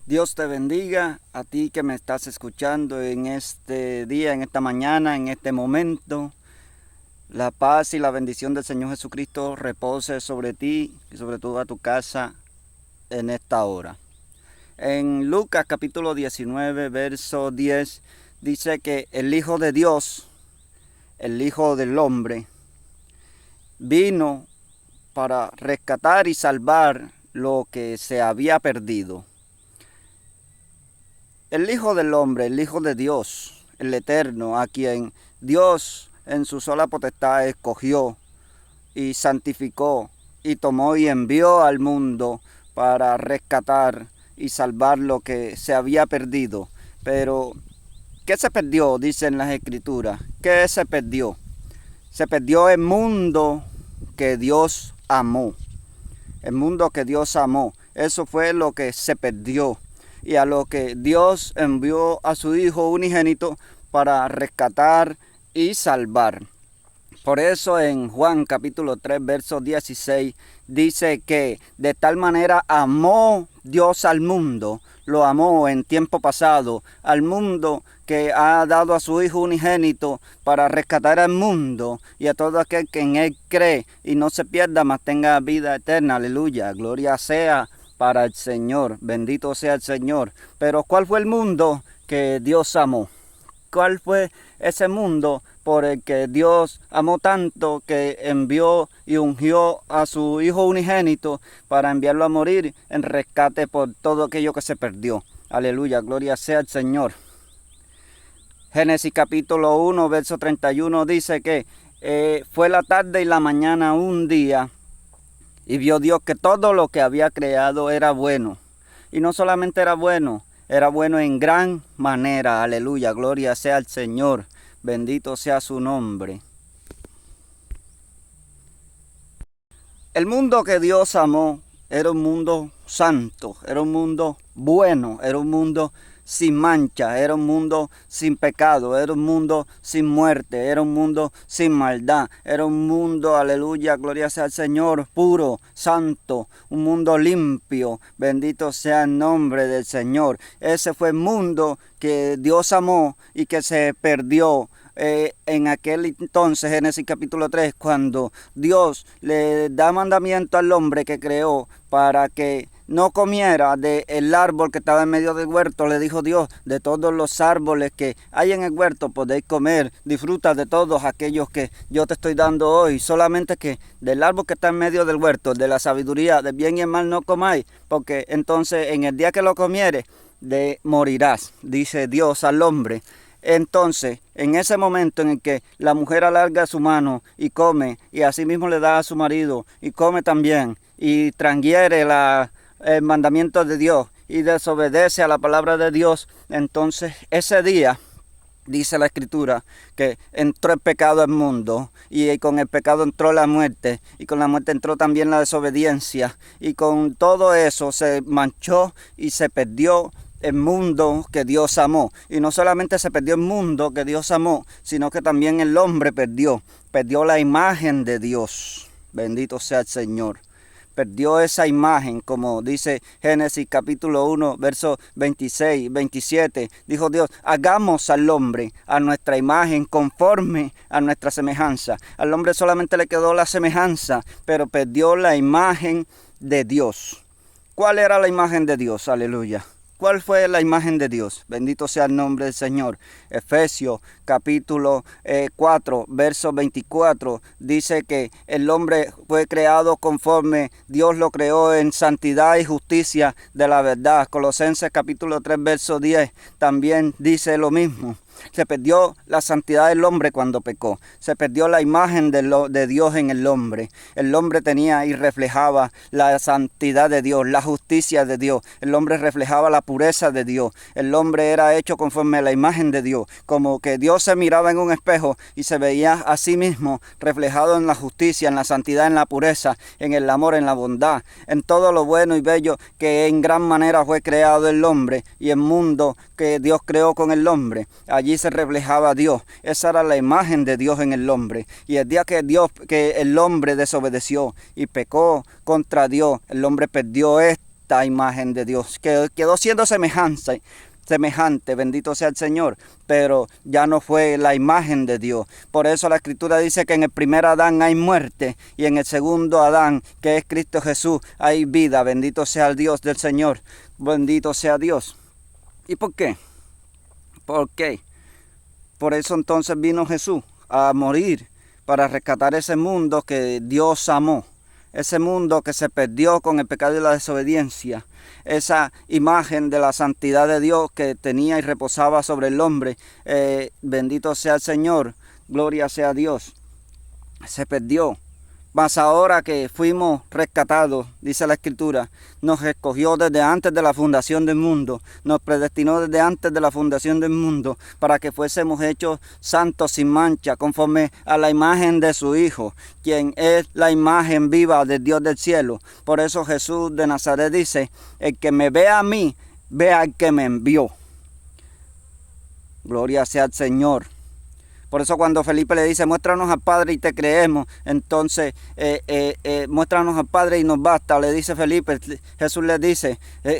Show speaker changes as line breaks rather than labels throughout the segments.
Dios te bendiga a ti que me estás escuchando en este día, en esta mañana, en este momento. La paz y la bendición del Señor Jesucristo repose sobre ti y sobre toda tu casa en esta hora. En Lucas capítulo 19, verso 10, dice que el Hijo de Dios, el Hijo del Hombre, vino para rescatar y salvar lo que se había perdido. El Hijo del Hombre, el Hijo de Dios, el Eterno, a quien Dios en su sola potestad escogió y santificó y tomó y envió al mundo para rescatar y salvar lo que se había perdido. Pero, ¿qué se perdió? Dicen las Escrituras. ¿Qué se perdió? Se perdió el mundo que Dios amó. El mundo que Dios amó. Eso fue lo que se perdió. Y a lo que Dios envió a su Hijo unigénito para rescatar y salvar. Por eso en Juan capítulo 3, verso 16, dice que de tal manera amó Dios al mundo, lo amó en tiempo pasado, al mundo que ha dado a su Hijo unigénito para rescatar al mundo y a todo aquel que en Él cree y no se pierda, mas tenga vida eterna. Aleluya, gloria sea para el Señor, bendito sea el Señor. Pero ¿cuál fue el mundo que Dios amó? ¿Cuál fue ese mundo por el que Dios amó tanto que envió y ungió a su Hijo unigénito para enviarlo a morir en rescate por todo aquello que se perdió? Aleluya, gloria sea el Señor. Génesis capítulo 1, verso 31 dice que fue la tarde y la mañana un día, y vio Dios que todo lo que había creado era bueno. Y no solamente era bueno en gran manera. Aleluya, gloria sea al Señor. Bendito sea su nombre. El mundo que Dios amó era un mundo santo, era un mundo bueno, era un mundo sin mancha, era un mundo sin pecado, era un mundo sin muerte, era un mundo sin maldad, era un mundo, aleluya, gloria sea al Señor, puro, santo, un mundo limpio, bendito sea el nombre del Señor. Ese fue el mundo que Dios amó y que se perdió. En aquel entonces, Génesis capítulo 3, cuando Dios le da mandamiento al hombre que creó para que no comiera del árbol que estaba en medio del huerto, le dijo Dios: de todos los árboles que hay en el huerto podéis comer, disfruta de todos aquellos que yo te estoy dando hoy, solamente que del árbol que está en medio del huerto, de la sabiduría, del bien y el mal no comáis, porque entonces en el día que lo comieres, morirás, dice Dios al hombre. Entonces, en ese momento en el que la mujer alarga su mano y come, y así mismo le da a su marido, y come también, y transgiere el mandamiento de Dios, y desobedece a la palabra de Dios, entonces ese día, dice la Escritura, que entró el pecado al mundo, y con el pecado entró la muerte, y con la muerte entró también la desobediencia, y con todo eso se manchó y se perdió el mundo que Dios amó. Y no solamente se perdió el mundo que Dios amó, sino que también el hombre perdió la imagen de Dios. Bendito sea el Señor. Perdió esa imagen, como dice Génesis capítulo 1, versos 26, 27. Dijo Dios: hagamos al hombre a nuestra imagen, conforme a nuestra semejanza. Al hombre solamente le quedó la semejanza, pero perdió la imagen de Dios. ¿Cuál era la imagen de Dios? Aleluya. ¿Cuál fue la imagen de Dios? Bendito sea el nombre del Señor. Efesios capítulo 4, verso 24, dice que el hombre fue creado conforme Dios lo creó en santidad y justicia de la verdad. Colosenses capítulo 3, verso 10 también dice lo mismo. Se perdió la santidad del hombre cuando pecó. Se perdió la imagen de Dios en el hombre. El hombre tenía y reflejaba la santidad de Dios, la justicia de Dios. El hombre reflejaba la pureza de Dios. El hombre era hecho conforme a la imagen de Dios. Como que Dios se miraba en un espejo y se veía a sí mismo reflejado en la justicia, en la santidad, en la pureza, en el amor, en la bondad, en todo lo bueno y bello que en gran manera fue creado el hombre y el mundo que Dios creó con el hombre. Allí se reflejaba Dios. Esa era la imagen de Dios en el hombre. Y el día que el hombre desobedeció y pecó contra Dios, el hombre perdió esta imagen de Dios, que quedó siendo semejante, bendito sea el Señor, pero ya no fue la imagen de Dios. Por eso la Escritura dice que en el primer Adán hay muerte y en el segundo Adán, que es Cristo Jesús, hay vida. Bendito sea el Dios del Señor, bendito sea Dios. ¿Y por qué? ¿Por qué? Por eso entonces vino Jesús a morir para rescatar ese mundo que Dios amó. Ese mundo que se perdió con el pecado y la desobediencia. Esa imagen de la santidad de Dios que tenía y reposaba sobre el hombre. Bendito sea el Señor. Gloria sea a Dios. Se perdió. Mas ahora que fuimos rescatados, dice la Escritura, nos escogió desde antes de la fundación del mundo, nos predestinó desde antes de la fundación del mundo, para que fuésemos hechos santos sin mancha, conforme a la imagen de su Hijo, quien es la imagen viva del Dios del cielo. Por eso Jesús de Nazaret dice, el que me ve a mí, ve al que me envió. Gloria sea al Señor. Por eso cuando Felipe le dice, muéstranos al Padre y te creemos, entonces muéstranos al Padre y nos basta. Le dice Felipe, Jesús le dice,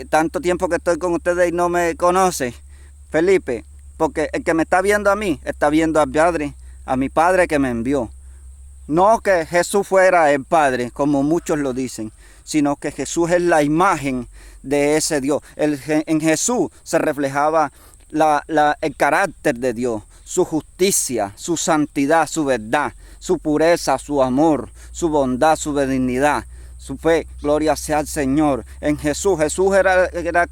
tanto tiempo que estoy con ustedes y no me conoce, Felipe, porque el que me está viendo a mí, está viendo al Padre, a mi Padre que me envió. No que Jesús fuera el Padre, como muchos lo dicen, sino que Jesús es la imagen de ese Dios. En Jesús se reflejaba el carácter de Dios, su justicia, su santidad, su verdad, su pureza, su amor, su bondad, su benignidad, su fe. Gloria sea al Señor. En Jesús era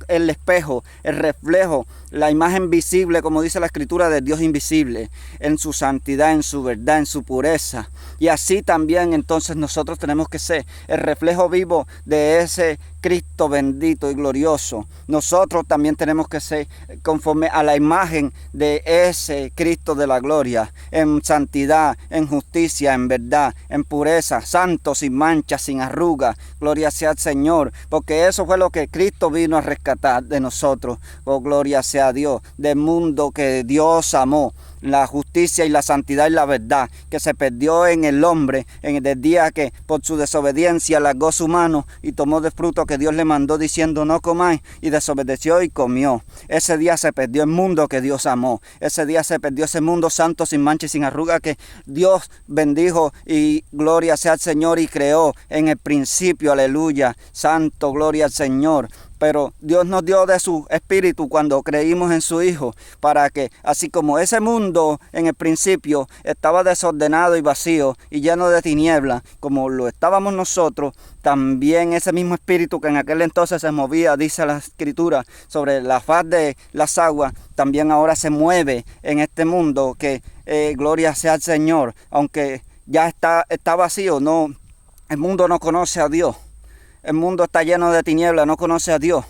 el espejo, el reflejo, la imagen visible, como dice la Escritura, del Dios invisible, en su santidad, en su verdad, en su pureza. Y así también entonces nosotros tenemos que ser el reflejo vivo de ese Cristo bendito y glorioso. Nosotros también tenemos que ser conforme a la imagen de ese Cristo de la gloria, en santidad, en justicia, en verdad, en pureza, santo, sin mancha, sin arruga. Gloria sea al Señor, porque eso fue lo que Cristo vino a rescatar de nosotros. Oh, gloria sea a Dios, del mundo que Dios amó. La justicia y la santidad y la verdad que se perdió en el hombre en el día que por su desobediencia largó su mano y tomó del fruto que Dios le mandó diciendo no comáis, y desobedeció y comió. Ese día se perdió el mundo que Dios amó. Ese día se perdió ese mundo santo, sin mancha y sin arruga que Dios bendijo, y gloria sea al Señor, y creó en el principio. Aleluya, santo, gloria al Señor. Pero Dios nos dio de su Espíritu cuando creímos en su Hijo, para que así como ese mundo en el principio estaba desordenado y vacío y lleno de tinieblas, como lo estábamos nosotros, también ese mismo Espíritu que en aquel entonces se movía, dice la Escritura, sobre la faz de las aguas, también ahora se mueve en este mundo que gloria sea al Señor. Aunque ya está vacío, el mundo no conoce a Dios. El mundo está lleno de tinieblas, no conoce a Dios.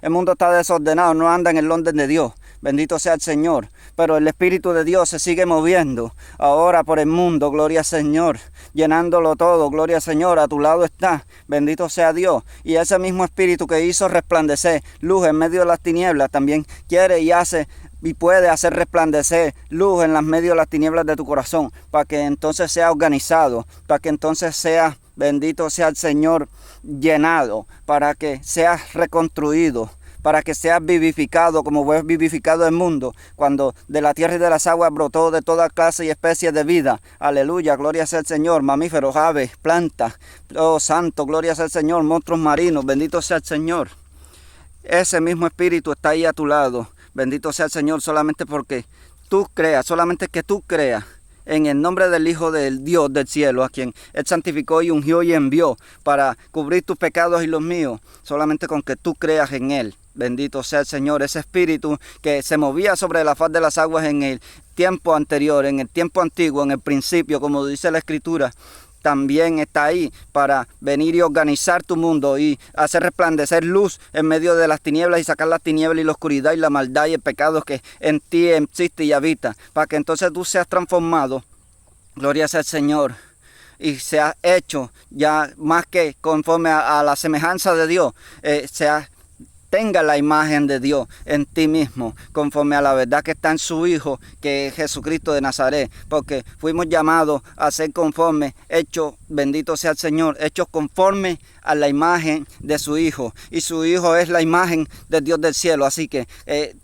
El mundo está desordenado, no anda en el orden de Dios. Bendito sea el Señor. Pero el Espíritu de Dios se sigue moviendo ahora por el mundo, gloria al Señor, llenándolo todo, gloria al Señor. A tu lado está, bendito sea Dios. Y ese mismo Espíritu que hizo resplandecer luz en medio de las tinieblas, también quiere y hace y puede hacer resplandecer luz en las medio de las tinieblas de tu corazón, para que entonces sea organizado, para que entonces sea, bendito sea el Señor, llenado, para que seas reconstruido, para que seas vivificado como fue vivificado el mundo, cuando de la tierra y de las aguas brotó de toda clase y especie de vida. Aleluya, gloria sea el Señor, mamíferos, aves, plantas, oh santo, gloria sea el Señor, monstruos marinos, bendito sea el Señor. Ese mismo Espíritu está ahí a tu lado. Bendito sea el Señor, solamente porque tú creas, solamente que tú creas en el nombre del Hijo del Dios del cielo, a quien Él santificó y ungió y envió para cubrir tus pecados y los míos, solamente con que tú creas en Él. Bendito sea el Señor, ese Espíritu que se movía sobre la faz de las aguas en el tiempo anterior, en el tiempo antiguo, en el principio, como dice la Escritura, también está ahí para venir y organizar tu mundo y hacer resplandecer luz en medio de las tinieblas y sacar las tinieblas y la oscuridad y la maldad y el pecado que en ti existe y habita, para que entonces tú seas transformado, gloria sea al Señor, y seas hecho ya más que conforme a la semejanza de Dios, tenga la imagen de Dios en ti mismo, conforme a la verdad que está en su Hijo, que es Jesucristo de Nazaret, porque fuimos llamados a ser conforme, hechos, bendito sea el Señor, hechos conforme a la imagen de su Hijo, y su Hijo es la imagen del Dios del cielo. Así que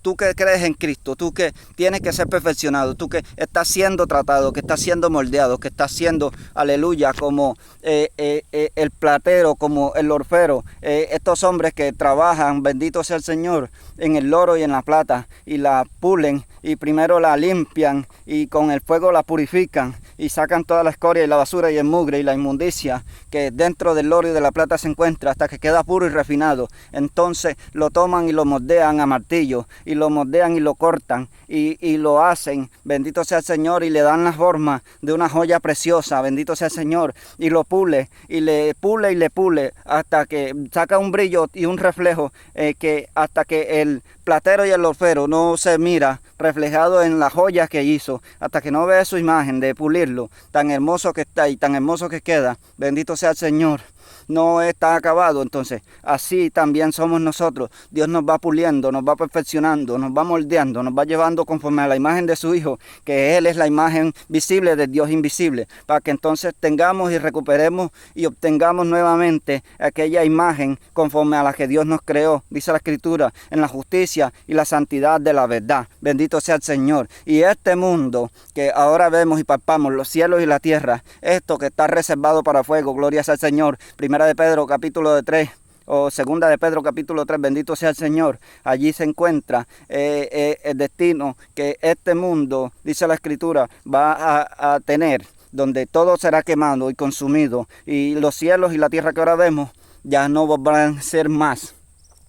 tú que crees en Cristo, tú que tienes que ser perfeccionado, tú que estás siendo tratado, que estás siendo moldeado, que estás siendo, aleluya, como el platero, como el orfero, estos hombres que trabajan, bendito sea el Señor, en el oro y en la plata, y la pulen, y primero la limpian, y con el fuego la purifican, y sacan toda la escoria y la basura y el mugre y la inmundicia que dentro del oro y de la plata se encuentra, hasta que queda puro y refinado. Entonces lo toman y lo moldean a martillo, y lo moldean y lo cortan, y lo hacen, bendito sea el Señor, y le dan la forma de una joya preciosa, bendito sea el Señor, y lo pule, y le pule, hasta que saca un brillo y un reflejo, que hasta que el platero y el orfero no se mira reflejado en la joya que hizo, hasta que no ve su imagen de pulirlo, tan hermoso que está y tan hermoso que queda, bendito sea el Señor, no está acabado. Entonces así también somos nosotros. Dios nos va puliendo, nos va perfeccionando, nos va moldeando, nos va llevando conforme a la imagen de su Hijo, que Él es la imagen visible del Dios invisible, para que entonces tengamos y recuperemos y obtengamos nuevamente aquella imagen conforme a la que Dios nos creó, dice la Escritura, en la justicia y la santidad de la verdad. Bendito sea el Señor. Y este mundo que ahora vemos y palpamos, los cielos y la tierra, esto que está reservado para fuego, gloria sea el Señor. Primera de Pedro capítulo 3 o segunda de Pedro capítulo 3, bendito sea el Señor. Allí se encuentra el destino que este mundo, dice la Escritura, va a tener, donde todo será quemado y consumido, y los cielos y la tierra que ahora vemos ya no volverán a ser más.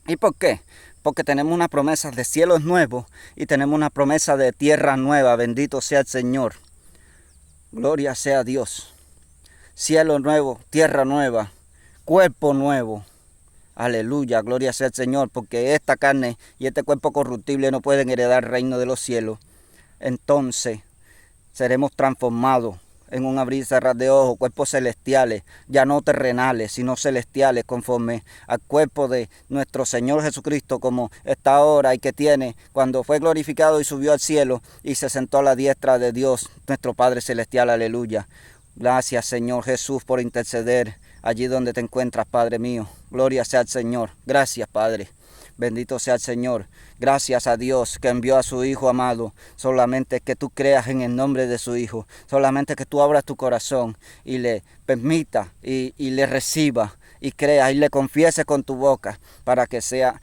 ¿Y por qué? Porque tenemos una promesa de cielos nuevos y tenemos una promesa de tierra nueva, bendito sea el Señor. Gloria sea a Dios. Cielo nuevo, tierra nueva, cuerpo nuevo. Aleluya, gloria sea el Señor, porque esta carne y este cuerpo corruptible no pueden heredar el reino de los cielos. Entonces seremos transformados en un abrir y cerrar de ojos, cuerpos celestiales, ya no terrenales, sino celestiales, conforme al cuerpo de nuestro Señor Jesucristo, como está ahora y que tiene cuando fue glorificado y subió al cielo y se sentó a la diestra de Dios, nuestro Padre Celestial. Aleluya. Gracias, Señor Jesús, por interceder allí donde te encuentras, Padre mío. Gloria sea al Señor. Gracias, Padre. Bendito sea el Señor. Gracias a Dios que envió a su Hijo amado. Solamente que tú creas en el nombre de su Hijo. Solamente que tú abras tu corazón y le permita y le reciba y creas y le confieses con tu boca para que sea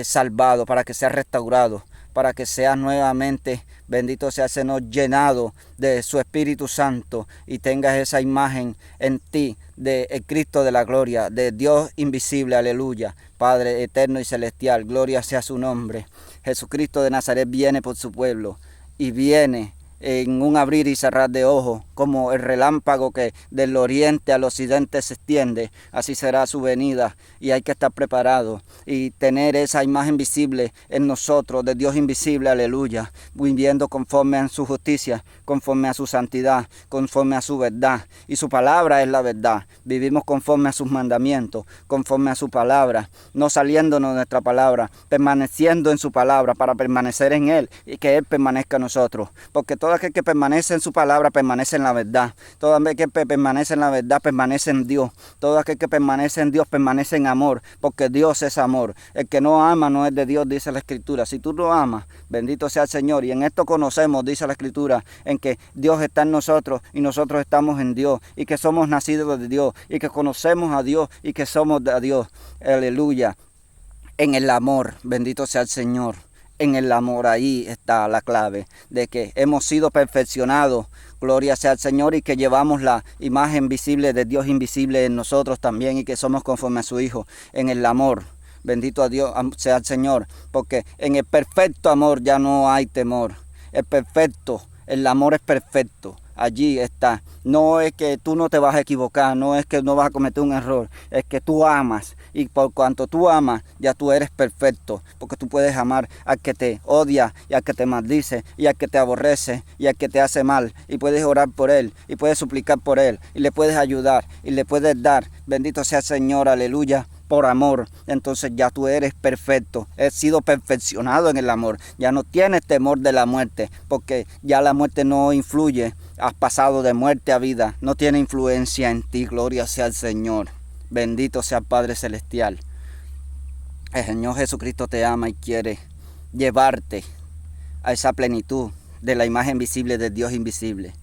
salvado, para que sea restaurado, para que sea nuevamente, bendito sea el Señor, llenado de su Espíritu Santo y tengas esa imagen en ti de el Cristo de la gloria, de Dios invisible. Aleluya. Padre eterno y celestial, gloria sea su nombre. Jesucristo de Nazaret viene por su pueblo y viene en un abrir y cerrar de ojos, como el relámpago que del oriente al occidente se extiende. Así será su venida y hay que estar preparado y tener esa imagen visible en nosotros de Dios invisible. Aleluya. Viviendo conforme a su justicia, conforme a su santidad, conforme a su verdad, y su palabra es la verdad. Vivimos conforme a sus mandamientos, conforme a su palabra, no saliéndonos de nuestra palabra, permaneciendo en su palabra para permanecer en Él y que Él permanezca en nosotros, porque todo aquel que permanece en su palabra permanece en la verdad. Todo aquel que permanece en la verdad permanece en Dios. Todo aquel que permanece en Dios permanece en amor, porque Dios es amor. El que no ama no es de Dios, dice la Escritura. Si tú lo amas, bendito sea el Señor. Y en esto conocemos, dice la Escritura, en que Dios está en nosotros y nosotros estamos en Dios, y que somos nacidos de Dios, y que conocemos a Dios y que somos de Dios. Aleluya. En el amor, bendito sea el Señor. En el amor, ahí está la clave de que hemos sido perfeccionados, gloria sea al Señor, y que llevamos la imagen visible de Dios invisible en nosotros también, y que somos conforme a su Hijo. En el amor, bendito a Dios sea el Señor, porque en el perfecto amor ya no hay temor. El amor es perfecto. Allí está. No es que tú no te vas a equivocar, no es que no vas a cometer un error, es que tú amas, y por cuanto tú amas, ya tú eres perfecto, porque tú puedes amar al que te odia y al que te maldice y al que te aborrece y al que te hace mal, y puedes orar por él y puedes suplicar por él y le puedes ayudar y le puedes dar. Bendito sea el Señor, aleluya. Por amor, entonces ya tú eres perfecto, has sido perfeccionado en el amor, ya no tienes temor de la muerte, porque ya la muerte no influye, has pasado de muerte a vida, no tiene influencia en ti, gloria sea al Señor. Bendito sea el Padre Celestial. El Señor Jesucristo te ama y quiere llevarte a esa plenitud de la imagen visible del Dios invisible,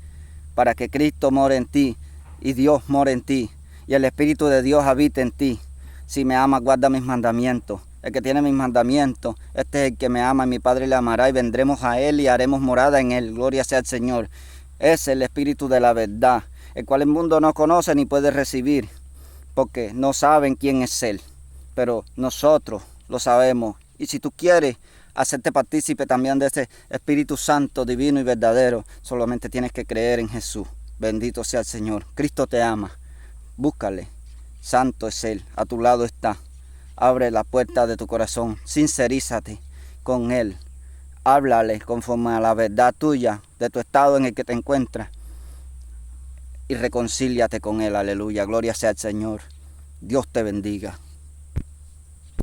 para que Cristo more en ti y Dios more en ti y el Espíritu de Dios habite en ti. Si me amas, guarda mis mandamientos. El que tiene mis mandamientos, este es el que me ama, y mi Padre le amará, y vendremos a él y haremos morada en él. Gloria sea al Señor. Es el Espíritu de la verdad, el cual el mundo no conoce ni puede recibir, porque no saben quién es él. Pero nosotros lo sabemos. Y si tú quieres hacerte partícipe también de ese Espíritu Santo, divino y verdadero, solamente tienes que creer en Jesús. Bendito sea el Señor. Cristo te ama. Búscale. Santo es Él. A tu lado está. Abre la puerta de tu corazón. Sincerízate con Él. Háblale conforme a la verdad tuya, de tu estado en el que te encuentras. Y reconcíliate con Él. Aleluya. Gloria sea al Señor. Dios te bendiga.